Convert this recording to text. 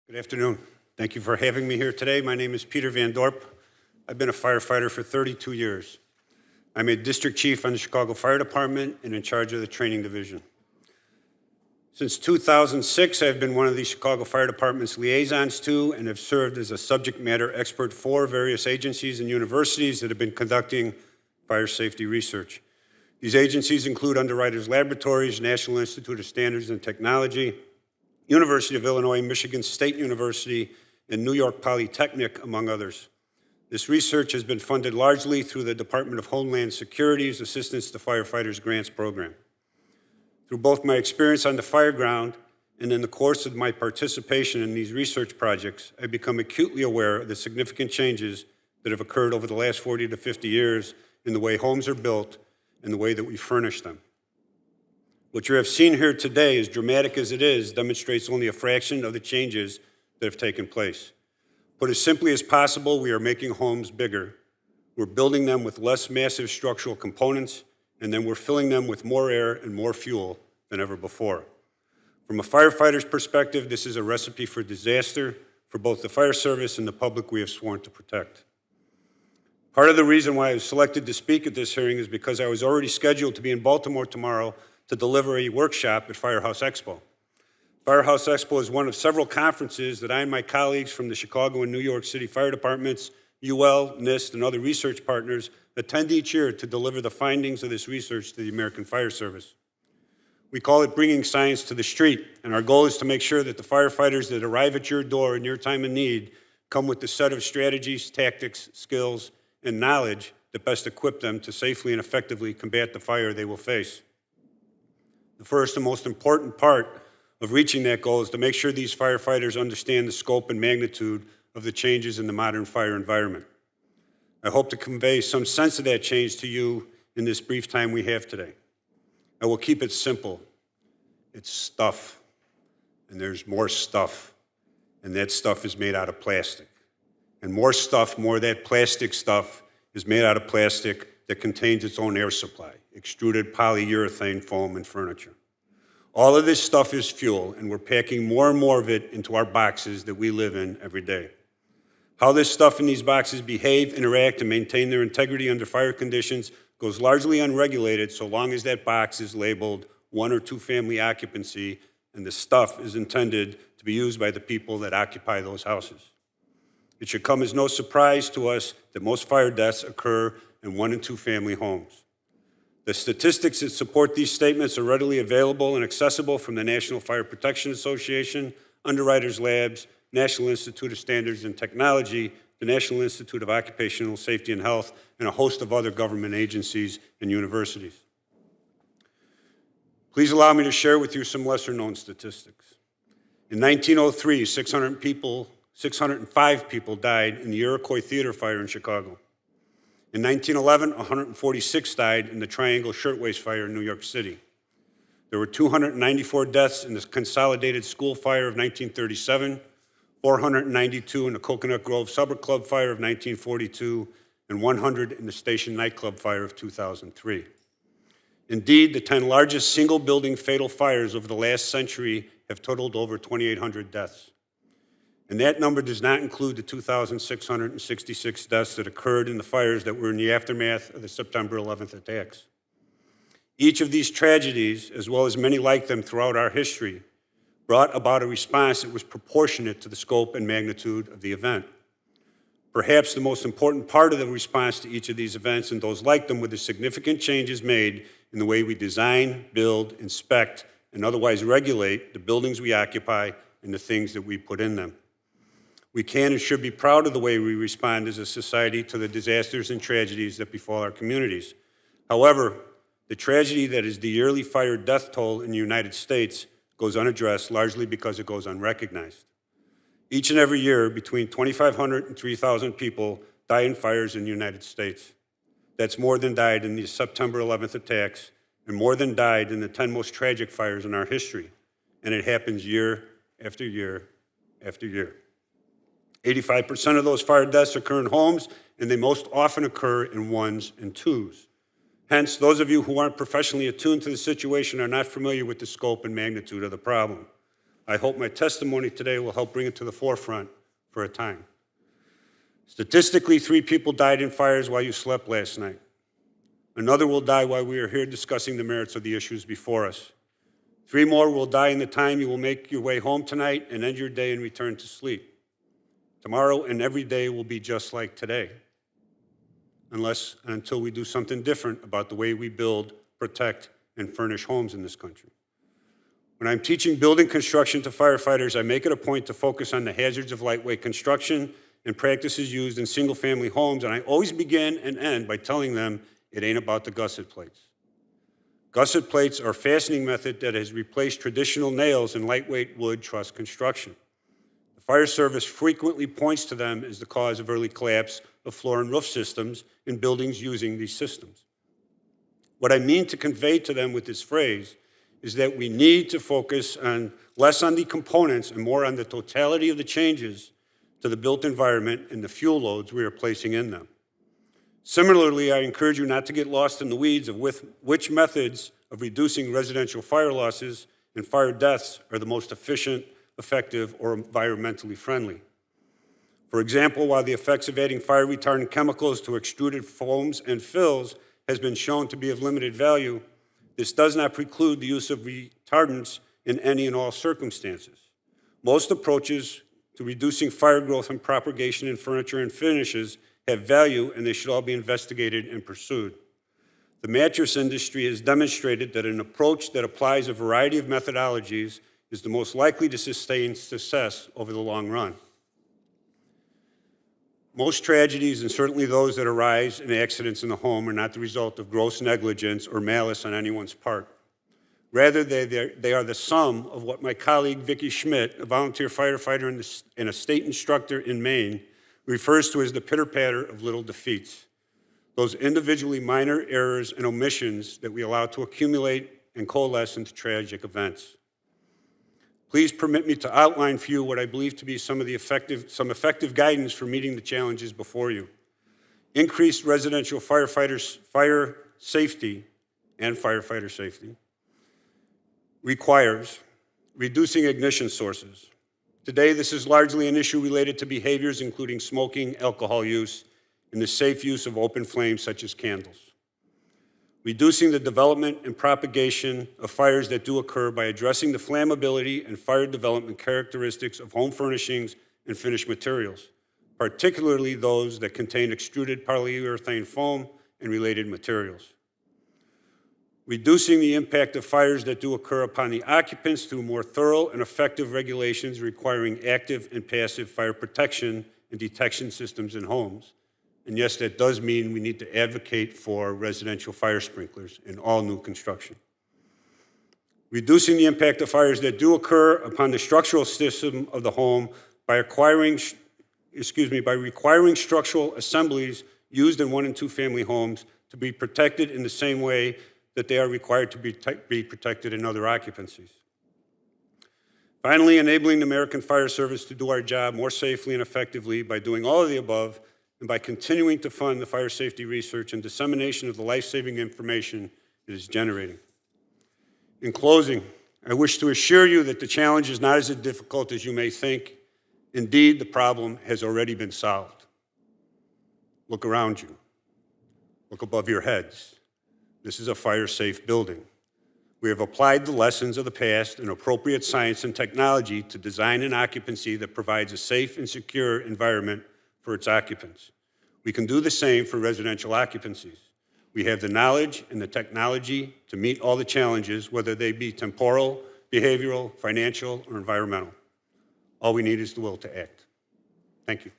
Good afternoon. Thank you for having me here today. My name is Peter Van Dorpe. I've been a firefighter for 32 years. I'm a district chief on the Chicago Fire Department and in charge of the training division. Since 2006, I've been one of the Chicago Fire Department's liaisons to and have served as a subject matter expert for various agencies and universities that have been conducting fire safety research. These agencies include Underwriters Laboratories, National Institute of Standards and Technology, University of Illinois, Michigan State University, and New York Polytechnic, among others. This research has been funded largely through the Department of Homeland Security's Assistance to Firefighters Grants Program. Through both my experience on the fire ground and in the course of my participation in these research projects, I've become acutely aware of the significant changes that have occurred over the last 40 to 50 years in the way homes are built and the way that we furnish them. What you have seen here today, as dramatic as it is, demonstrates only a fraction of the changes that have taken place. Put as simply as possible, we are making homes bigger. We're building them with less massive structural components, and then we're filling them with more air and more fuel than ever before. From a firefighter's perspective, this is a recipe for disaster for both the fire service and the public we have sworn to protect. Part of the reason why I was selected to speak at this hearing is because I was already scheduled to be in Baltimore tomorrow to deliver a workshop at Firehouse Expo. Firehouse Expo is one of several conferences that I and my colleagues from the Chicago and New York City Fire Departments, UL, NIST, and other research partners attend each year to deliver the findings of this research to the American Fire Service. We call it bringing science to the street, and our goal is to make sure that the firefighters that arrive at your door in your time of need come with the set of strategies, tactics, skills, and knowledge that best equip them to safely and effectively combat the fire they will face. The first and most important part of reaching that goal is to make sure these firefighters understand the scope and magnitude of the changes in the modern fire environment. I hope to convey some sense of that change to you in this brief time we have today. I will keep it simple. It's stuff, and there's more stuff, and that stuff is made out of plastic. And more stuff, more of that plastic stuff is made out of plastic that contains its own air supply, extruded polyurethane foam and furniture. All of this stuff is fuel, and we're packing more and more of it into our boxes that we live in every day. How this stuff in these boxes behave, interact, and maintain their integrity under fire conditions goes largely unregulated so long as that box is labeled 1 or 2 family occupancy and the stuff is intended to be used by the people that occupy those houses. It should come as no surprise to us that most fire deaths occur in 1 and 2 family homes. The statistics that support these statements are readily available and accessible from the National Fire Protection Association, Underwriters Labs, National Institute of Standards and Technology, the National Institute of Occupational Safety and Health, and a host of other government agencies and universities. Please allow me to share with you some lesser-known statistics. In 1903, 605 people died in the Iroquois Theater fire in Chicago. In 1911, 146 died in the Triangle Shirtwaist Fire in New York City. There were 294 deaths in the Consolidated School Fire of 1937, 492 in the Coconut Grove Supper Club Fire of 1942, and 100 in the Station Nightclub Fire of 2003. Indeed, the 10 largest single-building fatal fires over the last century have totaled over 2,800 deaths. And that number does not include the 2,666 deaths that occurred in the fires that were in the aftermath of the September 11th attacks. Each of these tragedies, as well as many like them throughout our history, brought about a response that was proportionate to the scope and magnitude of the event. Perhaps the most important part of the response to each of these events and those like them were the significant changes made in the way we design, build, inspect, and otherwise regulate the buildings we occupy and the things that we put in them. We can and should be proud of the way we respond as a society to the disasters and tragedies that befall our communities. However, the tragedy that is the yearly fire death toll in the United States goes unaddressed largely because it goes unrecognized. Each and every year, between 2,500 and 3,000 people die in fires in the United States. That's more than died in the September 11th attacks and more than died in the 10 most tragic fires in our history. And it happens year after year after year. 85% of those fire deaths occur in homes, and they most often occur in 1s and 2s. Hence, those of you who aren't professionally attuned to the situation are not familiar with the scope and magnitude of the problem. I hope my testimony today will help bring it to the forefront for a time. Statistically, 3 people died in fires while you slept last night. Another will die while we are here discussing the merits of the issues before us. 3 more will die in the time you will make your way home tonight and end your day and return to sleep. Tomorrow and every day will be just like today, unless and until we do something different about the way we build, protect, and furnish homes in this country. When I'm teaching building construction to firefighters, I make it a point to focus on the hazards of lightweight construction and practices used in single-family homes, and I always begin and end by telling them it ain't about the gusset plates. Gusset plates are a fastening method that has replaced traditional nails in lightweight wood truss construction. The fire service frequently points to them as the cause of early collapse of floor and roof systems in buildings using these systems. What I mean to convey to them with this phrase is that we need to focus less on the components and more on the totality of the changes to the built environment and the fuel loads we are placing in them. Similarly, I encourage you not to get lost in the weeds of which methods of reducing residential fire losses and fire deaths are the most efficient, effective, or environmentally friendly. For example, while the effects of adding fire retardant chemicals to extruded foams and fills has been shown to be of limited value, this does not preclude the use of retardants in any and all circumstances. Most approaches to reducing fire growth and propagation in furniture and finishes have value, and they should all be investigated and pursued. The mattress industry has demonstrated that an approach that applies a variety of methodologies is the most likely to sustain success over the long run. Most tragedies, and certainly those that arise in accidents in the home, are not the result of gross negligence or malice on anyone's part. Rather, they are the sum of what my colleague Vicki Schmidt, a volunteer firefighter and a state instructor in Maine, refers to as the pitter-patter of little defeats, those individually minor errors and omissions that we allow to accumulate and coalesce into tragic events. Please permit me to outline for you what I believe to be some effective guidance for meeting the challenges before you. Increased residential fire safety and firefighter safety requires reducing ignition sources. Today, this is largely an issue related to behaviors including smoking, alcohol use, and the safe use of open flames such as candles. Reducing the development and propagation of fires that do occur by addressing the flammability and fire development characteristics of home furnishings and finished materials, particularly those that contain extruded polyurethane foam and related materials. Reducing the impact of fires that do occur upon the occupants through more thorough and effective regulations requiring active and passive fire protection and detection systems in homes. And yes, that does mean we need to advocate for residential fire sprinklers in all new construction. Reducing the impact of fires that do occur upon the structural system of the home by requiring structural assemblies used in 1- and 2-family homes to be protected in the same way that they are required to be protected in other occupancies. Finally, enabling the American Fire Service to do our job more safely and effectively by doing all of the above and by continuing to fund the fire safety research and dissemination of the life-saving information it is generating. In closing, I wish to assure you that the challenge is not as difficult as you may think. Indeed, the problem has already been solved. Look around you. Look above your heads. This is a fire-safe building. We have applied the lessons of the past and appropriate science and technology to design an occupancy that provides a safe and secure environment for its occupants. We can do the same for residential occupancies. We have the knowledge and the technology to meet all the challenges, whether they be temporal, behavioral, financial, or environmental. All we need is the will to act. Thank you.